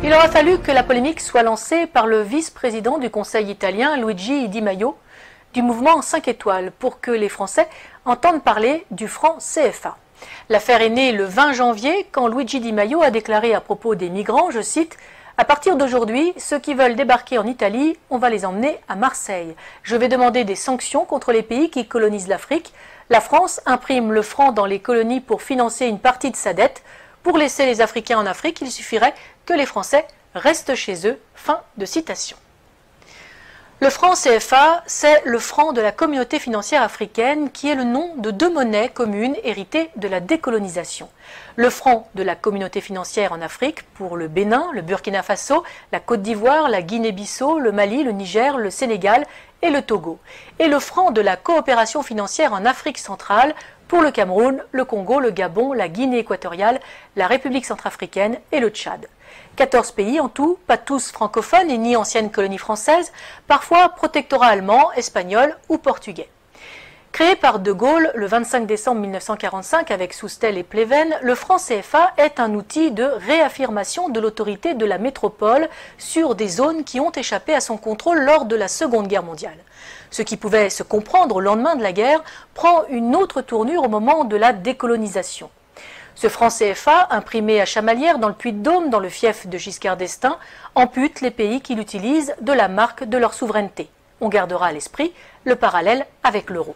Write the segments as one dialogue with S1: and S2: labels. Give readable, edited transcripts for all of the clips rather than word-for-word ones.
S1: Il aura fallu que la polémique soit lancée par le vice-président du Conseil italien, Luigi Di Maio, du mouvement 5 étoiles, pour que les Français entendent parler du franc CFA. L'affaire est née le 20 janvier, quand Luigi Di Maio a déclaré à propos des migrants, je cite, « À partir d'aujourd'hui, ceux qui veulent débarquer en Italie, on va les emmener à Marseille. Je vais demander des sanctions contre les pays qui colonisent l'Afrique. La France imprime le franc dans les colonies pour financer une partie de sa dette. Pour laisser les Africains en Afrique, il suffirait que les Français restent chez eux. » Fin de citation. Le franc CFA, c'est le franc de la communauté financière africaine qui est le nom de deux monnaies communes héritées de la décolonisation. Le franc de la communauté financière en Afrique pour le Bénin, le Burkina Faso, la Côte d'Ivoire, la Guinée-Bissau, le Mali, le Niger, le Sénégal et le Togo. Et le franc de la coopération financière en Afrique centrale pour le Cameroun, le Congo, le Gabon, la Guinée équatoriale, la République centrafricaine et le Tchad. 14 pays en tout, pas tous francophones et ni anciennes colonies françaises, parfois protectorats allemands, espagnols ou portugais. Créé par De Gaulle le 25 décembre 1945 avec Soustelle et Pleven, le franc CFA est un outil de réaffirmation de l'autorité de la métropole sur des zones qui ont échappé à son contrôle lors de la Seconde Guerre mondiale. Ce qui pouvait se comprendre au lendemain de la guerre prend une autre tournure au moment de la décolonisation. Ce franc CFA, imprimé à Chamalières dans le Puy-de-Dôme, dans le fief de Giscard d'Estaing, ampute les pays qui l'utilisent de la marque de leur souveraineté. On gardera à l'esprit le parallèle avec l'euro.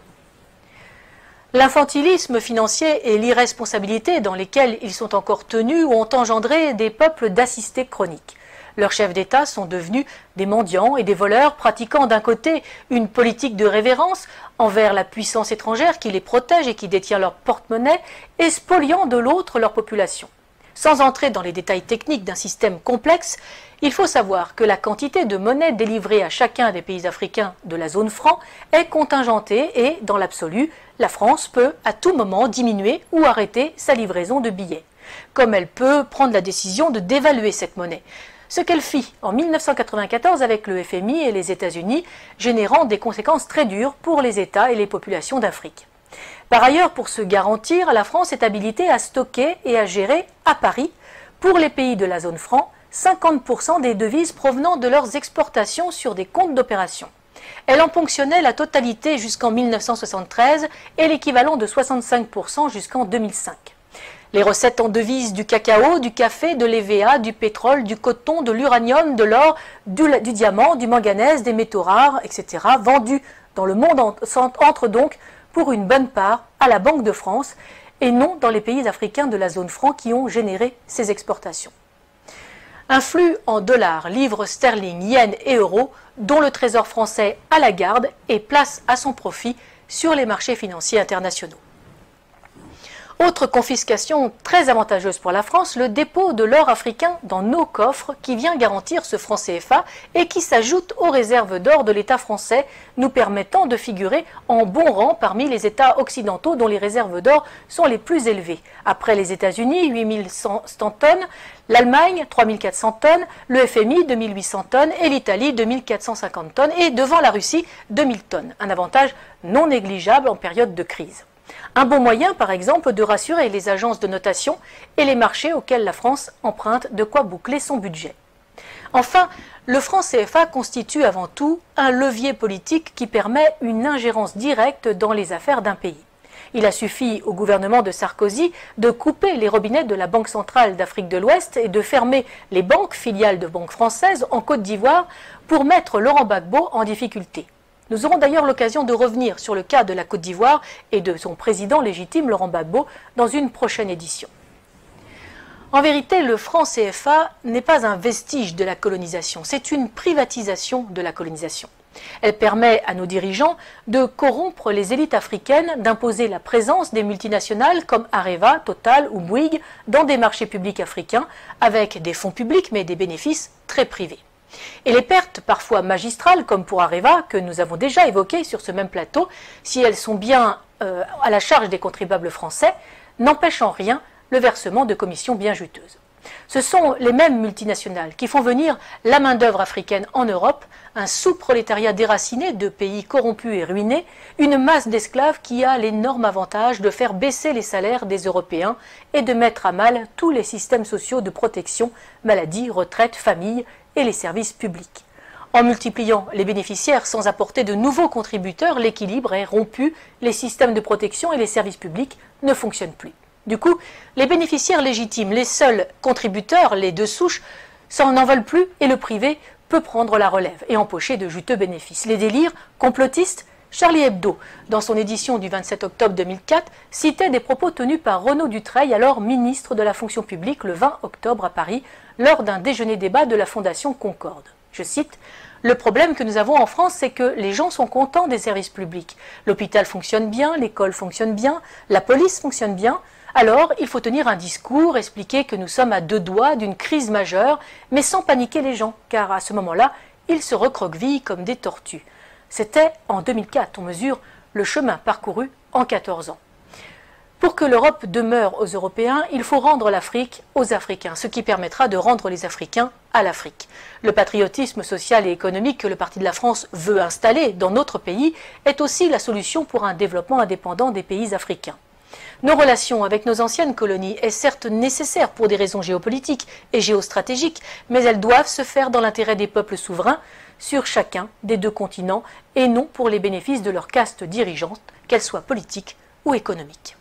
S1: L'infantilisme financier et l'irresponsabilité dans lesquels ils sont encore tenus ont engendré des peuples d'assistés chroniques. Leurs chefs d'État sont devenus des mendiants et des voleurs pratiquant d'un côté une politique de révérence envers la puissance étrangère qui les protège et qui détient leur porte-monnaie et spoliant de l'autre leur population. Sans entrer dans les détails techniques d'un système complexe, il faut savoir que la quantité de monnaie délivrée à chacun des pays africains de la zone franc est contingentée et, dans l'absolu, la France peut à tout moment diminuer ou arrêter sa livraison de billets. Comme elle peut prendre la décision de dévaluer cette monnaie. Ce qu'elle fit en 1994 avec le FMI et les États-Unis, générant des conséquences très dures pour les États et les populations d'Afrique. Par ailleurs, pour se garantir, la France est habilitée à stocker et à gérer à Paris, pour les pays de la zone franc, 50% des devises provenant de leurs exportations sur des comptes d'opération. Elle en ponctionnait la totalité jusqu'en 1973 et l'équivalent de 65% jusqu'en 2005. Les recettes en devises du cacao, du café, de l'EVA, du pétrole, du coton, de l'uranium, de l'or, du diamant, du manganèse, des métaux rares, etc. vendus dans le monde entrent donc pour une bonne part à la Banque de France et non dans les pays africains de la zone franc qui ont généré ces exportations. Un flux en dollars, livres sterling, yens et euros dont le Trésor français a la garde et place à son profit sur les marchés financiers internationaux. Autre confiscation très avantageuse pour la France, le dépôt de l'or africain dans nos coffres qui vient garantir ce franc CFA et qui s'ajoute aux réserves d'or de l'État français, nous permettant de figurer en bon rang parmi les États occidentaux dont les réserves d'or sont les plus élevées. Après les États-Unis, 8100 tonnes, l'Allemagne, 3400 tonnes, le FMI, 2800 tonnes et l'Italie, 2450 tonnes et devant la Russie, 2000 tonnes. Un avantage non négligeable en période de crise. Un bon moyen, par exemple, de rassurer les agences de notation et les marchés auxquels la France emprunte de quoi boucler son budget. Enfin, le franc CFA constitue avant tout un levier politique qui permet une ingérence directe dans les affaires d'un pays. Il a suffi au gouvernement de Sarkozy de couper les robinets de la Banque centrale d'Afrique de l'Ouest et de fermer les banques filiales de banques françaises en Côte d'Ivoire pour mettre Laurent Gbagbo en difficulté. Nous aurons d'ailleurs l'occasion de revenir sur le cas de la Côte d'Ivoire et de son président légitime, Laurent Gbagbo, dans une prochaine édition. En vérité, le franc CFA n'est pas un vestige de la colonisation, c'est une privatisation de la colonisation. Elle permet à nos dirigeants de corrompre les élites africaines, d'imposer la présence des multinationales comme Areva, Total ou Bouygues dans des marchés publics africains avec des fonds publics mais des bénéfices très privés. Et les pertes, parfois magistrales, comme pour Areva, que nous avons déjà évoquées sur ce même plateau, si elles sont bien à la charge des contribuables français, n'empêchent en rien le versement de commissions bien juteuses. Ce sont les mêmes multinationales qui font venir la main-d'œuvre africaine en Europe, un sous-prolétariat déraciné de pays corrompus et ruinés, une masse d'esclaves qui a l'énorme avantage de faire baisser les salaires des Européens et de mettre à mal tous les systèmes sociaux de protection, maladie, retraite, famille et les services publics. En multipliant les bénéficiaires sans apporter de nouveaux contributeurs, l'équilibre est rompu, les systèmes de protection et les services publics ne fonctionnent plus. Du coup, les bénéficiaires légitimes, les seuls contributeurs, les deux souches, n'en veulent plus et le privé peut prendre la relève et empocher de juteux bénéfices. Les délires complotistes, Charlie Hebdo, dans son édition du 27 octobre 2004, citait des propos tenus par Renaud Dutreil, alors ministre de la fonction publique, le 20 octobre à Paris, lors d'un déjeuner-débat de la Fondation Concorde. Je cite: « Le problème que nous avons en France, c'est que les gens sont contents des services publics. L'hôpital fonctionne bien, l'école fonctionne bien, la police fonctionne bien. Alors, il faut tenir un discours, expliquer que nous sommes à 2 doigts d'une crise majeure, mais sans paniquer les gens, car à ce moment-là, ils se recroquevillent comme des tortues. » C'était en 2004, on mesure le chemin parcouru en 14 ans. Pour que l'Europe demeure aux Européens, il faut rendre l'Afrique aux Africains, ce qui permettra de rendre les Africains à l'Afrique. Le patriotisme social et économique que le Parti de la France veut installer dans notre pays est aussi la solution pour un développement indépendant des pays africains. Nos relations avec nos anciennes colonies est certes nécessaire pour des raisons géopolitiques et géostratégiques, mais elles doivent se faire dans l'intérêt des peuples souverains sur chacun des 2 continents et non pour les bénéfices de leur caste dirigeante, qu'elle soit politique ou économique.